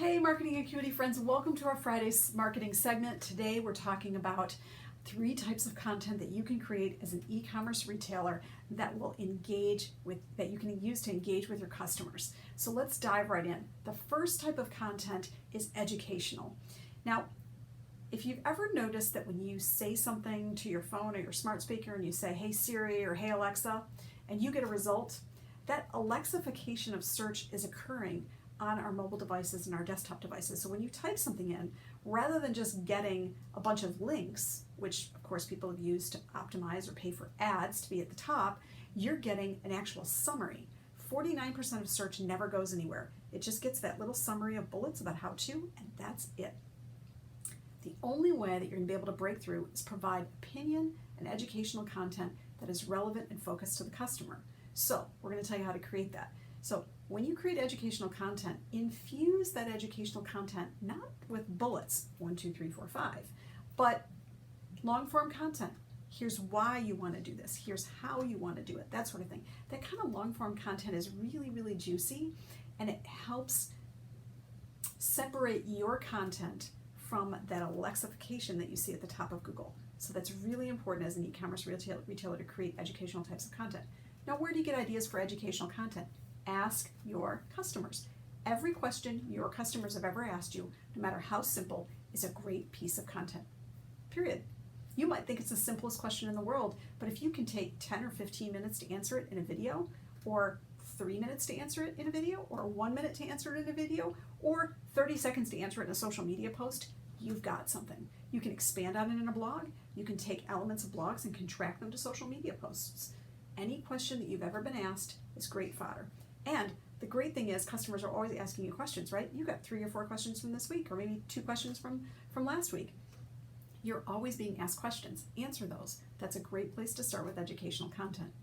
Hey Marketing Acuity friends, welcome to our Friday marketing segment. Today we're talking about 3 types of content that you can create as an e-commerce retailer that you can use to engage with your customers. So let's dive right in. The first type of content is educational. Now, if you've ever noticed that when you say something to your phone or your smart speaker and you say, "Hey Siri" or "Hey Alexa," and you get a result, that Alexification of search is occurring on our mobile devices and our desktop devices. So when you type something in, rather than just getting a bunch of links, which of course people have used to optimize or pay for ads to be at the top, you're getting an actual summary. 49% of search never goes anywhere. It just gets that little summary of bullets about how to, and that's it. The only way that you're going to be able to break through is provide opinion and educational content that is relevant and focused to the customer. So we're going to tell you how to create that. So when you create educational content, infuse that educational content not with bullets, 1, 2, 3, 4, 5, but long form content. Here's why you want to do this. Here's how you want to do it. That sort of thing. That kind of long form content is really, really juicy, and it helps separate your content from that Alexification that you see at the top of Google. So that's really important as an e-commerce retailer to create educational types of content. Now, where do you get ideas for educational content? Ask your customers. Every question your customers have ever asked you, no matter how simple, is a great piece of content. Period. You might think it's the simplest question in the world, but if you can take 10 or 15 minutes to answer it in a video, or 3 minutes to answer it in a video, or 1 minute to answer it in a video, or 30 seconds to answer it in a social media post, you've got something. You can expand on it in a blog. You can take elements of blogs and contract them to social media posts. Any question that you've ever been asked is great fodder. And the great thing is customers are always asking you questions, right? You got 3 or 4 questions from this week, or maybe 2 questions from last week. You're always being asked questions. Answer those. That's a great place to start with educational content.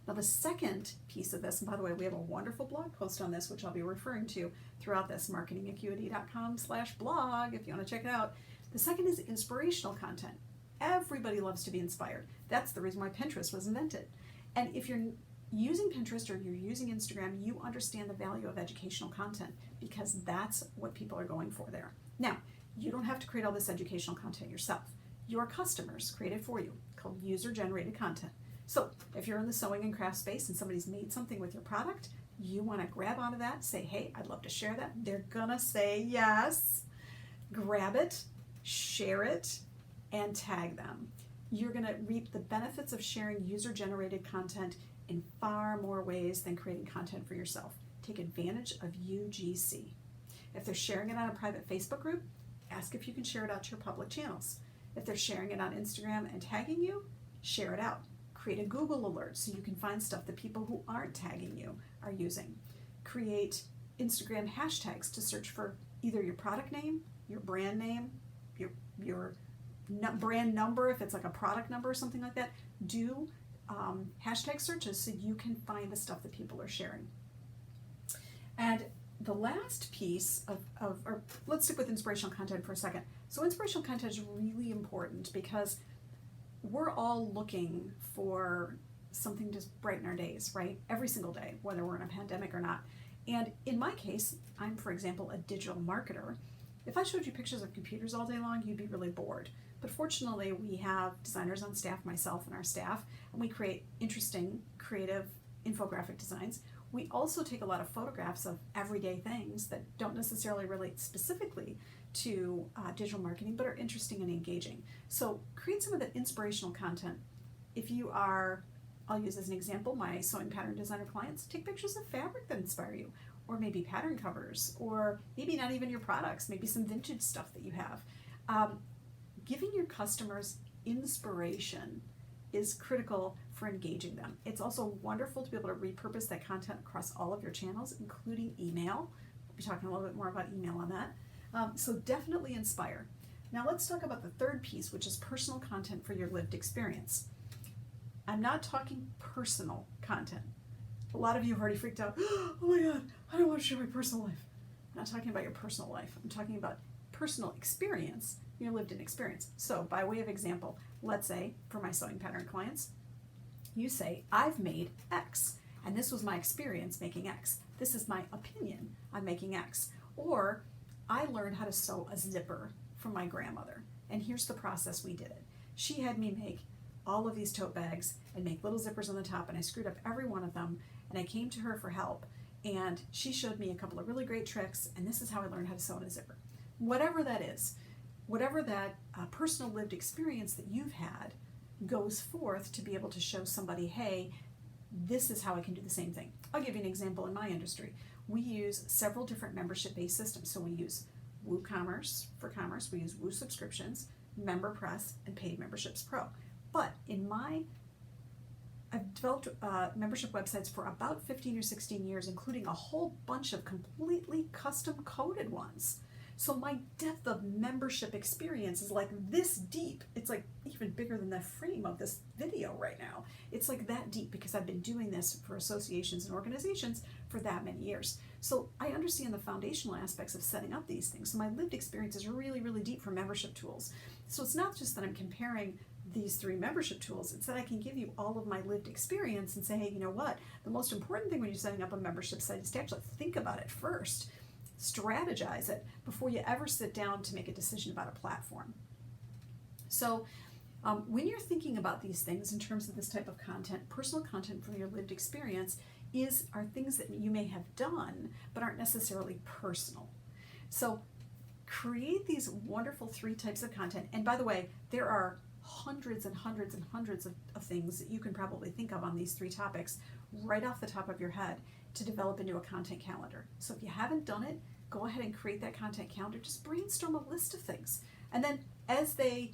Now the second piece of this, and by the way, we have a wonderful blog post on this, which I'll be referring to throughout this, marketingacuity.com/blog, if you want to check it out. The second is inspirational content. Everybody loves to be inspired. That's the reason why Pinterest was invented. And if you're using Pinterest or you're using Instagram, you understand the value of educational content because that's what people are going for there. Now, you don't have to create all this educational content yourself. Your customers create it for you, called user-generated content. So if you're in the sewing and craft space and somebody's made something with your product, you want to grab onto that, say, "Hey, I'd love to share that." They're gonna say yes. Grab it, share it, and tag them. You're gonna reap the benefits of sharing user-generated content in far more ways than creating content for yourself. Take advantage of UGC. If they're sharing it on a private Facebook group, ask if you can share it out to your public channels. If they're sharing it on Instagram and tagging you, share it out. Create a Google alert so you can find stuff that people who aren't tagging you are using. Create Instagram hashtags to search for either your product name, your brand name, your brand number, if it's like a product number or something like that. Do hashtag searches so you can find the stuff that people are sharing. And the last piece or let's stick with inspirational content for a second. So inspirational content is really important because we're all looking for something to brighten our days, right? Every single day, whether we're in a pandemic or not. And in my case, I'm, for example, a digital marketer. If I showed you pictures of computers all day long, you'd be really bored. But fortunately, we have designers on staff, myself and our staff, and we create interesting, creative infographic designs. We also take a lot of photographs of everyday things that don't necessarily relate specifically to digital marketing, but are interesting and engaging. So create some of that inspirational content. If you are, I'll use as an example, my sewing pattern designer clients, take pictures of fabric that inspire you, or maybe pattern covers, or maybe not even your products, maybe some vintage stuff that you have. Giving your customers inspiration is critical for engaging them. It's also wonderful to be able to repurpose that content across all of your channels, including email. We'll be talking a little bit more about email on that. So definitely inspire. Now let's talk about the third piece, which is personal content for your lived experience. I'm not talking personal content. A lot of you have already freaked out. "Oh my God, I don't want to share my personal life." I'm not talking about your personal life. I'm talking about personal experience, your lived-in experience. So by way of example, let's say for my sewing pattern clients, you say, "I've made X, and this was my experience making X. This is my opinion on making X." Or I learned how to sew a zipper from my grandmother. And here's the process we did it. She had me make all of these tote bags and make little zippers on the top, and I screwed up every one of them, and I came to her for help, and she showed me a couple of really great tricks, and this is how I learned how to sew in a zipper. Whatever that is, whatever that personal lived experience that you've had goes forth to be able to show somebody, hey, this is how I can do the same thing. I'll give you an example in my industry. We use several different membership-based systems. So we use WooCommerce for commerce, we use Woo Subscriptions, MemberPress, and Paid Memberships Pro. But I've developed membership websites for about 15 or 16 years, including a whole bunch of completely custom coded ones. So my depth of membership experience is like this deep. It's like even bigger than the frame of this video right now. It's like that deep because I've been doing this for associations and organizations for that many years. So I understand the foundational aspects of setting up these things. So my lived experience is really, really deep for membership tools. So it's not just that I'm comparing these three membership tools, it's that I can give you all of my lived experience and say, hey, you know what? The most important thing when you're setting up a membership site is to actually think about it first. Strategize it before you ever sit down to make a decision about a platform. So when you're thinking about these things in terms of this type of content, personal content from your lived experience are things that you may have done but aren't necessarily personal. So create these wonderful three types of content. And by the way, there are hundreds and hundreds and hundreds of things that you can probably think of on these three topics right off the top of your head to develop into a content calendar. So if you haven't done it, go ahead and create that content calendar. Just brainstorm a list of things. And then as they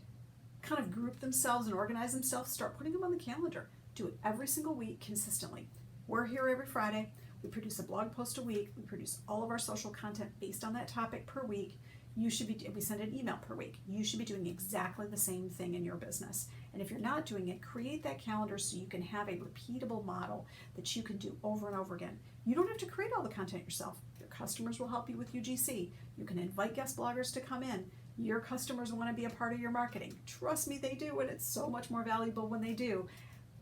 kind of group themselves and organize themselves, start putting them on the calendar. Do it every single week consistently. We're here every Friday. We produce a blog post a week. We produce all of our social content based on that topic per week. We send an email per week. You should be doing exactly the same thing in your business. And if you're not doing it, create that calendar so you can have a repeatable model that you can do over and over again. You don't have to create all the content yourself. Your customers will help you with UGC. You can invite guest bloggers to come in. Your customers want to be a part of your marketing. Trust me, they do, and it's so much more valuable when they do.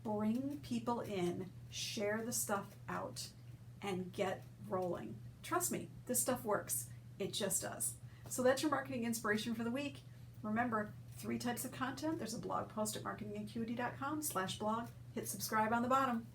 Bring people in, share the stuff out, and get rolling. Trust me, this stuff works. It just does. So that's your marketing inspiration for the week. Remember, 3 types of content. There's a blog post at marketingacuity.com/blog. Hit subscribe on the bottom.